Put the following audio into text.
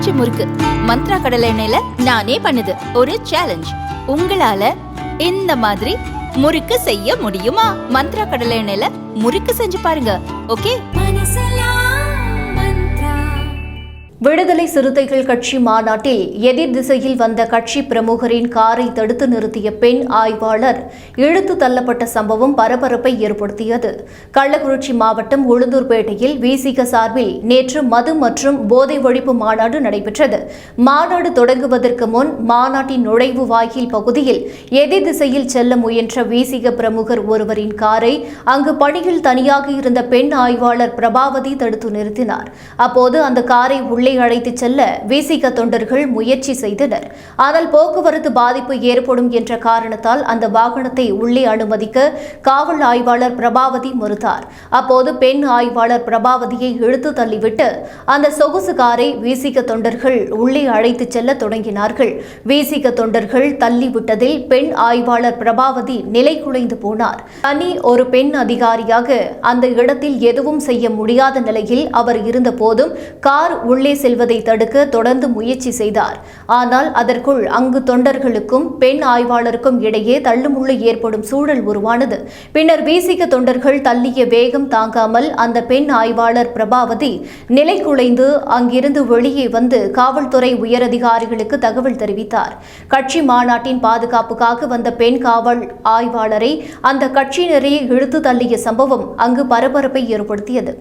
கள்ளக்குறிச்சி முறுக்கு மந்த்ரா கடலை எண்ணெயில நானே பண்ணுது ஒரு சேலஞ்ச். உங்களால இந்த மாதிரி முறுக்கு செய்ய முடியுமா? மந்த்ரா கடலை எண்ணெயில முறுக்கு செஞ்சு பாருங்க. ஓகே. விடுதலை சிறுத்தைகள் கட்சி மாநாட்டில் எதிர் திசையில் வந்த கட்சி பிரமுகரின் காரை தடுத்து நிறுத்திய பெண் ஆய்வாளர் இழுத்து தள்ளப்பட்ட சம்பவம் பரபரப்பை ஏற்படுத்தியது. கள்ளக்குறிச்சி மாவட்டம் உளுந்தூர்பேட்டையில் விசிக சார்பில் நேற்று மது மற்றும் போதை ஒழிப்பு மாநாடு நடைபெற்றது. மாநாடு தொடங்குவதற்கு முன் மாநாட்டின் நுழைவு வாயில் பகுதியில் எதிர் திசையில் செல்ல முயன்ற விசிக பிரமுகர் ஒருவரின் காரை அங்கு பணியில் தனியாக இருந்த பெண் ஆய்வாளர் பிரபாவதி தடுத்து நிறுத்தினார். அப்போது அந்த காரை உள்ளே அழைத்துச் செல்ல விசிக தொண்டர்கள் முயற்சி செய்தனர். ஆனால் போக்குவரத்து பாதிப்பு ஏற்படும் என்ற காரணத்தால் அந்த வாகனத்தை உள்ளே அனுமதிக்க காவல் ஆய்வாளர் பிரபாவதி மறுத்தார். அப்போது பெண் ஆய்வாளர் பிரபாவதியை இழுத்து தள்ளிவிட்டு அந்த சொகுசு காரை விசிக தொண்டர்கள் உள்ளே அழைத்துச் செல்ல தொடங்கினார்கள். விசிக தொண்டர்கள் தள்ளிவிட்டதில் பெண் ஆய்வாளர் பிரபாவதி நிலை குலைந்து போனார். தனி ஒரு பெண் அதிகாரியாக அந்த இடத்தில் எதுவும் செய்ய முடியாத நிலையில் அவர் இருந்த போதும் கார் உள்ளே செல்வதை தடுக்க தொடர்ந்து முயற்சி செய்தார். ஆனால் அதற்குள் அங்கு தொண்டர்களுக்கும் பெண் ஆய்வாளருக்கும் இடையே தள்ளுமுள்ளு ஏற்படும் சூழல் உருவானது. பின்னர் விசிக தொண்டர்கள் தள்ளிய வேகம் தாங்காமல் அந்த பெண் ஆய்வாளர் பிரபாவதி நிலை குலைந்து அங்கிருந்து வெளியே வந்து காவல்துறை உயரதிகாரிகளுக்கு தகவல் தெரிவித்தார். கட்சி மாநாட்டின் பாதுகாப்புக்காக வந்த பெண் காவல் ஆய்வாளரை அந்த கட்சியினரே இழுத்து தள்ளிய சம்பவம் அங்கு பரபரப்பை ஏற்படுத்தியது.